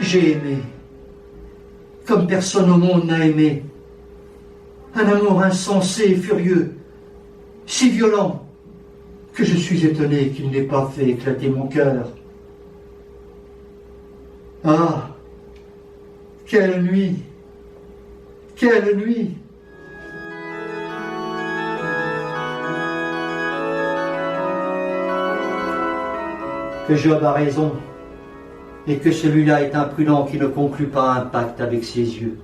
j'ai aimé, comme personne au monde n'a aimé. Un amour insensé et furieux, si violent, que je suis étonné qu'il n'ait pas fait éclater mon cœur. Ah, quelle nuit! Quelle nuit! Que Job a raison, et que celui-là est imprudent qui ne conclut pas un pacte avec ses yeux.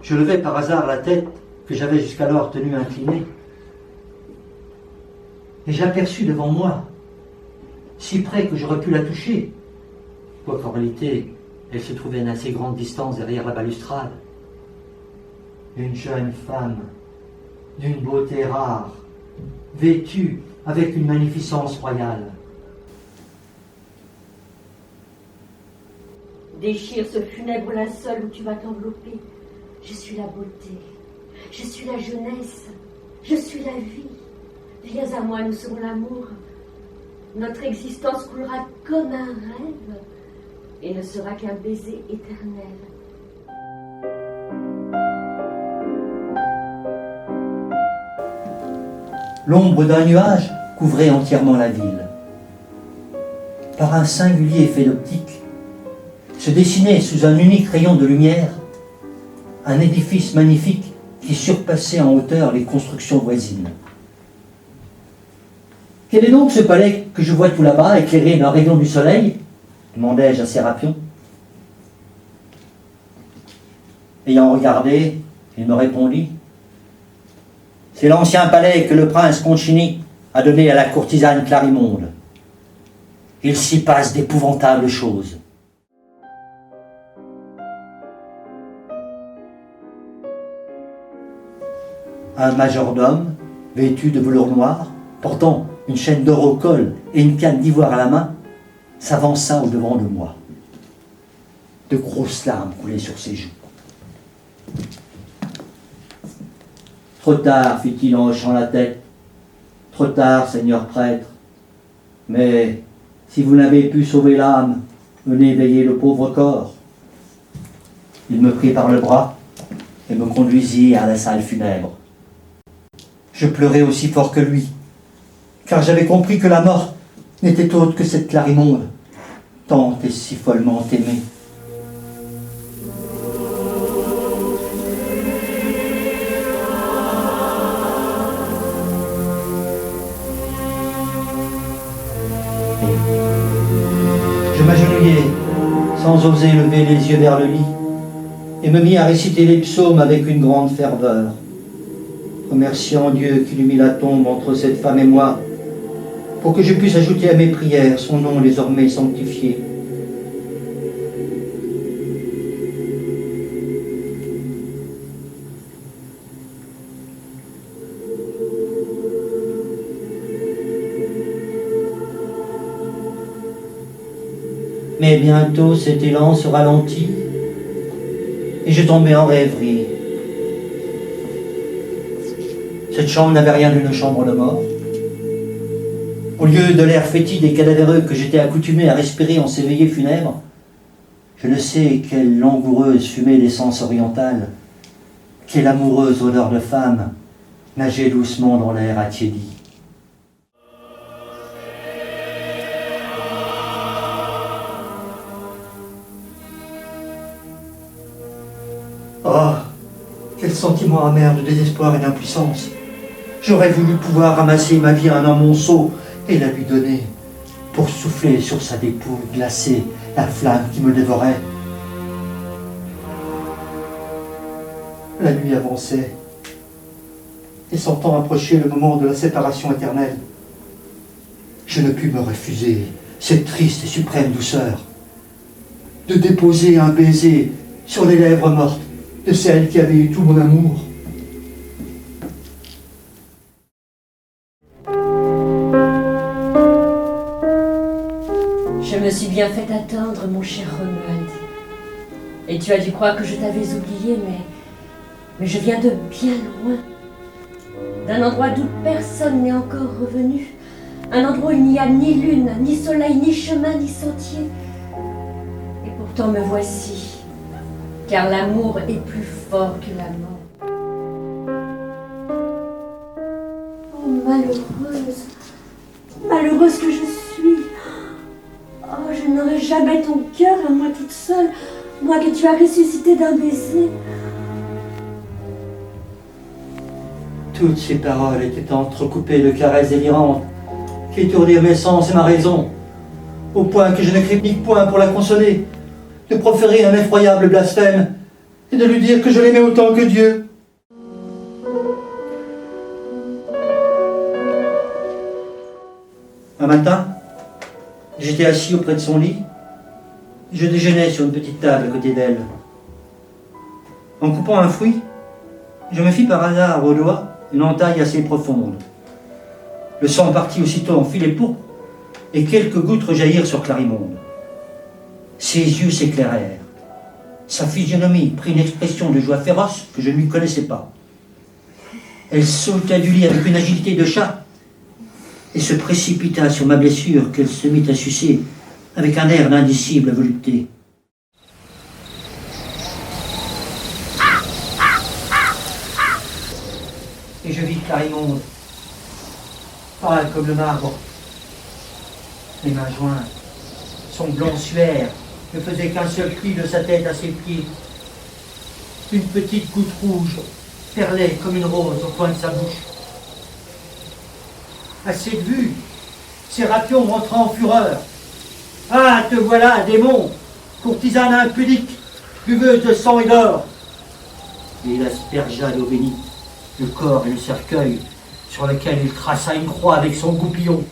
Je levai par hasard la tête que j'avais jusqu'alors tenue inclinée, et j'aperçus devant moi, si près que j'aurais pu la toucher, quoiqu'en réalité elle se trouvait à une assez grande distance derrière la balustrade, une jeune femme d'une beauté rare, vêtue avec une magnificence royale. Déchire ce funèbre linceul où tu vas t'envelopper. Je suis la beauté, je suis la jeunesse, je suis la vie. Viens à moi, nous serons l'amour. Notre existence coulera comme un rêve et ne sera qu'un baiser éternel. L'ombre d'un nuage couvrait entièrement la ville. Par un singulier effet d'optique, se dessinait sous un unique rayon de lumière un édifice magnifique qui surpassait en hauteur les constructions voisines. Quel est donc ce palais que je vois tout là-bas, éclairé d'un rayon du soleil ? Demandai-je à Sérapion. Ayant regardé, il me répondit : c'est l'ancien palais que le prince Concini a donné à la courtisane Clarimonde. Il s'y passe d'épouvantables choses. Un majordome, vêtu de velours noir, portant une chaîne d'or au col et une canne d'ivoire à la main, s'avança au-devant de moi. De grosses larmes coulaient sur ses joues. Trop tard, fit-il en hochant la tête. Trop tard, seigneur prêtre. Mais si vous n'avez pu sauver l'âme, venez veiller le pauvre corps. Il me prit par le bras et me conduisit à la salle funèbre. Je pleurais aussi fort que lui, car j'avais compris que la mort n'était autre que cette Clarimonde, tant et si follement aimée. Je m'agenouillai, sans oser lever les yeux vers le lit, et me mis à réciter les psaumes avec une grande ferveur, remerciant Dieu qui lui mit la tombe entre cette femme et moi, pour que je puisse ajouter à mes prières son nom désormais sanctifié. Mais bientôt cet élan se ralentit et je tombai en rêverie. Cette chambre n'avait rien d'une chambre de mort. Au lieu de l'air fétide et cadavéreux que j'étais accoutumé à respirer en ces veillées funèbres, je ne sais quelle langoureuse fumée d'essence orientale, quelle amoureuse odeur de femme nageait doucement dans l'air attiédi. Oh, quel sentiment amer de désespoir et d'impuissance! J'aurais voulu pouvoir ramasser ma vie en un monceau et la lui donner, pour souffler sur sa dépouille glacée la flamme qui me dévorait. La nuit avançait, et sentant approcher le moment de la séparation éternelle, je ne pus me refuser cette triste et suprême douceur, de déposer un baiser sur les lèvres mortes de celle qui avait eu tout mon amour. Je me suis bien fait attendre, mon cher Romuald. Et tu as dû croire que je t'avais oublié, mais je viens de bien loin. D'un endroit d'où personne n'est encore revenu. Un endroit où il n'y a ni lune, ni soleil, ni chemin, ni sentier. Pourtant me voici, car l'amour est plus fort que la mort. Oh, malheureuse, malheureuse que je suis. Oh, je n'aurai jamais ton cœur à moi toute seule, moi que tu as ressuscité d'un baiser. Toutes ces paroles étaient entrecoupées de caresses délirantes qui étourdirent mes sens et ma raison, au point que je ne crépite point pour la consoler, de proférer un effroyable blasphème et de lui dire que je l'aimais autant que Dieu. Un matin, j'étais assis auprès de son lit, je déjeunais sur une petite table à côté d'elle. En coupant un fruit, je me fis par hasard au doigt une entaille assez profonde. Le sang partit aussitôt en filet pourpre et quelques gouttes rejaillirent sur Clarimonde. Ses yeux s'éclairèrent. Sa physionomie prit une expression de joie féroce que je ne lui connaissais pas. Elle sauta du lit avec une agilité de chat et se précipita sur ma blessure qu'elle se mit à sucer avec un air d'indicible volupté. Et je vis Clarimonde, pâle comme le marbre, les mains jointes, son blond suaire ne faisait qu'un seul pli de sa tête à ses pieds. Une petite goutte rouge perlait comme une rose au coin de sa bouche. À cette vue, Sérapio rentra en fureur. « Ah, te voilà, démon, courtisane impudique, buveuse de sang et d'or !» Et il aspergea l'eau bénite, le corps et le cercueil, sur lequel il traça une croix avec son goupillon.